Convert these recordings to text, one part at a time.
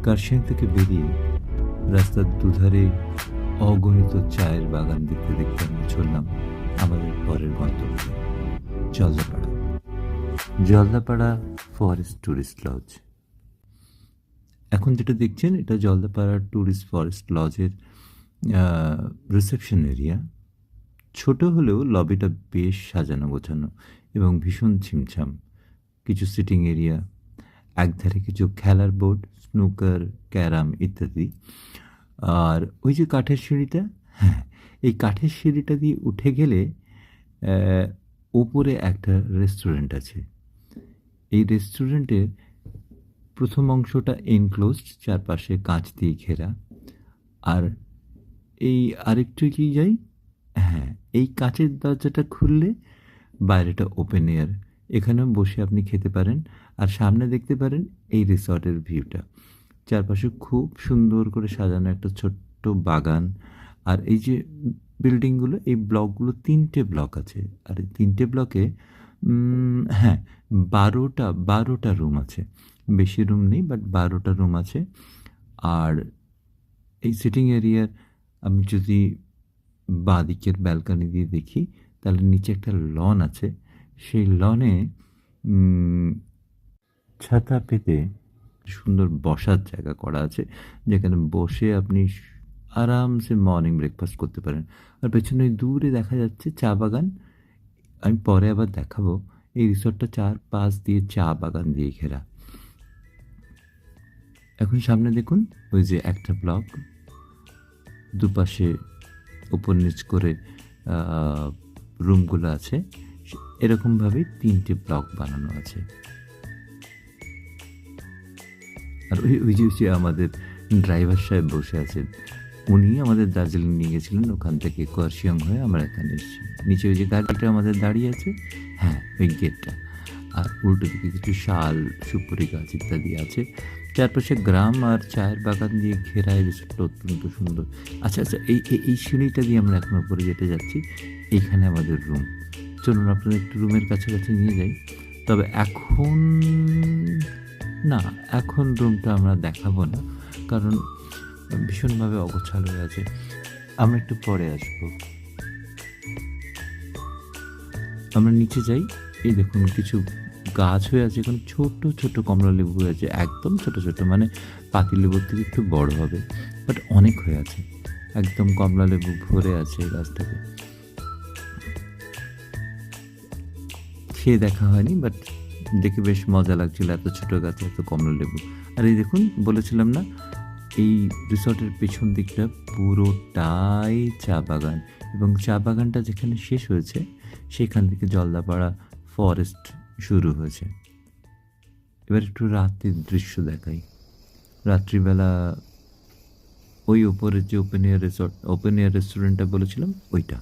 কার্শিয়াং থেকে বেরিয়ে রাস্তার দুধারে অগণিত চায়ের বাগান দেখতে দেখতে আমরা চললাম আমাদের পরের গন্তব্যে Jaldapara. Jaldapara forest tourist lodge. এখন যেটা দেখছেন এটা জলদাপাড়া ট্যুরিস্ট ফরেস্ট লজের রিসেপশন এরিয়া। ছোট হলেও লবিটা বেশ সাজানো গোছানো এবং ভীষণ ছিমছাম। কিছু সিটিং এরিয়া, একধারে কিছু খেলার বোর্ড, স্নুকার, ক্যারাম ইত্যাদি। আর ওই যে কাঠের সিঁড়িটা, হ্যাঁ, এই কাঠের সিঁড়িটা দিয়ে উঠে গেলে ওপরে একটা রেস্টুরেন্ট আছে। এই রেস্টুরেন্টের প্রথম অংশটা এনক্লোজড, চারপাশে কাঁচ দিয়ে ঘেরা। আর এই আরেকটু এগিয়ে যাই, হ্যাঁ, এই কাঁচের দরজাটা খুললে বাইরেটা ওপেন এয়ার। এখানেও বসে আপনি খেতে পারেন আর সামনে দেখতে পারেন এই রিসর্টের ভিউটা। চারপাশে খুব সুন্দর করে সাজানো একটা ছোট্ট বাগান। আর এই যে বিল্ডিংগুলো, এই ব্লকগুলো 3টে ব্লক আছে। আর এই 3টে ব্লকে হ্যাঁ, 12টা রুম আছে। বেশি রুম নেই, বাট 12টা রুম আছে। আর এই সিটিং এরিয়ার আমি যদি বাঁ দিকের ব্যালকনি দিয়ে দেখি, তাহলে নিচে একটা লন আছে। সেই লনে ছাতা পেতে সুন্দর বসার জায়গা করা আছে, যেখানে বসে আপনি আরামসে মর্নিং ব্রেকফাস্ট করতে পারেন। আর পেছনে দূরে দেখা যাচ্ছে চা বাগান। আমি পরে আবার দেখাবো। এই রিসর্টটা চারপাশ দিয়ে চা বাগান দিয়ে ঘেরা। এখন সামনে দেখুন, ওই যে একটা ব্লক, দুপাশে উপর নিচ করে রুমগুলো আছে। এরকমভাবেই 3টে ব্লক বানানো আছে। আর ওই যে আমাদের ড্রাইভার সাহেব বসে আছেন, উনি আমাদের দার্জিলিং নিয়ে গেছিলেন। ওখান থেকে কার্শিয়াং হয়ে আমরা এখানে এসেছি। নিচে ওই যে গাড়িটা আমাদের দাঁড়িয়ে আছে, হ্যাঁ, ওই গেটটা। আর উল্টো দিকে কিছু শাল, সুপুরি গাছ ইত্যাদি আছে। চারপাশে গ্রাম আর চায়ের বাগান দিয়ে ঘেরা এই রিসোর্টটা অত্যন্ত সুন্দর। আচ্ছা, এই সিঁড়িটা দিয়ে আমরা এখন উপরে যেতে যাচ্ছি। এইখানে আমাদের রুম। চলুন আপনাদের একটু রুমের কাছাকাছি নিয়ে যাই। তবে এখন রুমটা আমরা দেখাবো না, কারণ ভীষণভাবে অগোছালো হয়ে আছে। আমরা একটু পরে আসবো। আমরা নিচে যাই। এই দেখুন কিছু গাছ হয়ে আছে, এখন ছোট ছোট কমলা লেবু হয়ে আছে, একদম ছোট ছোট, মানে পাতি লেবুর থেকে একটু বড় হবে, বাট অনেক হয়ে আছে। একদম কমলা লেবু ভরে আছে এই গাছটাতে। খেয়ে দেখা হয়নি, বাট দেখে বেশ মজা লাগছিল, এত ছোট গাছে এত কমলা লেবু। আর এই দেখুন, বলেছিলাম না, এই রিসর্টের পেছন দিকটা পুরোটাই চা বাগান, এবং চা বাগানটা যেখানে শেষ হয়েছে সেখান থেকে জলদাপাড়া ফরেস্ট শুরু হয়েছে। এবার একটু রাতের দৃশ্য দেখাই। রাত্রিবেলা ওই উপরের যে ওপেন এয়ার রেস্টুরেন্টটা বলেছিলাম, ওইটা।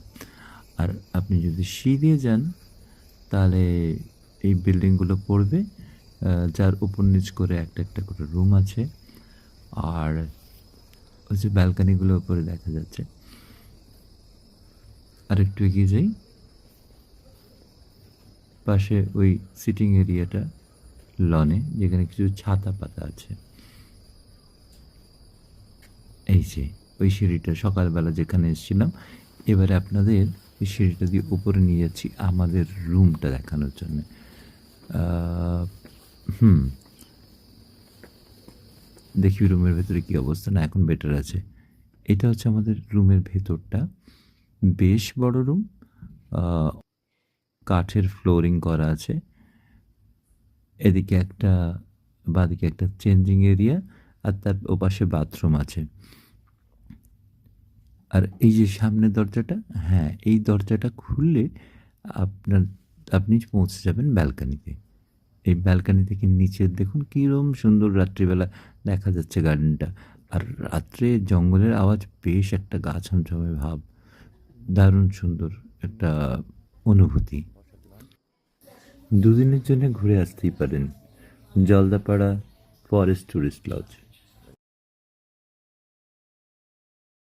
আর আপনি যদি সিঁড়ি যান, তাহলে এই বিল্ডিংগুলো পড়বে, যার উপর নিচ করে একটা একটা করে রুম আছে। আর ওই যে ব্যালকানিগুলো উপরে দেখা যাচ্ছে। আর একটু এগিয়ে যাই, পাশে ওই সিটিং এরিয়াটা লনে, যেখানে কিছু ছাতা পাতা আছে। এই যে ওই সিঁড়িটা সকালবেলা যেখানে এসেছিলাম, এবারে আপনাদের ওই সিঁড়িটা দিয়ে উপরে নিয়ে যাচ্ছি আমাদের রুমটা দেখানোর জন্য। দেখি রুমের ভেতরে কী অবস্থা। না, এখন বেটার আছে। এটা হচ্ছে আমাদের রুমের ভেতরটা। বেশ বড় রুম, কাঠের ফ্লোরিং করা আছে। এদিকে একটা, বাদিকে একটা চেঞ্জিং এরিয়া, আর তার ওপাশে বাথরুম আছে। আর এই যে সামনের দরজাটা, হ্যাঁ, এই দরজাটা খুললে আপনি পৌঁছে যাবেন ব্যালকানিতে। এই ব্যালকানি থেকে নিচে দেখুন কীরকম সুন্দর রাত্রিবেলা দেখা যাচ্ছে গার্ডেনটা। আর রাত্রে জঙ্গলের আওয়াজ, বেশ একটা গা ছমছমে ভাব, দারুণ সুন্দর একটা অনুভূতি। দুদিনের জন্য ঘুরে আসতেই পারেন জলদাপাড়া ফরেস্ট ট্যুরিস্ট লজ।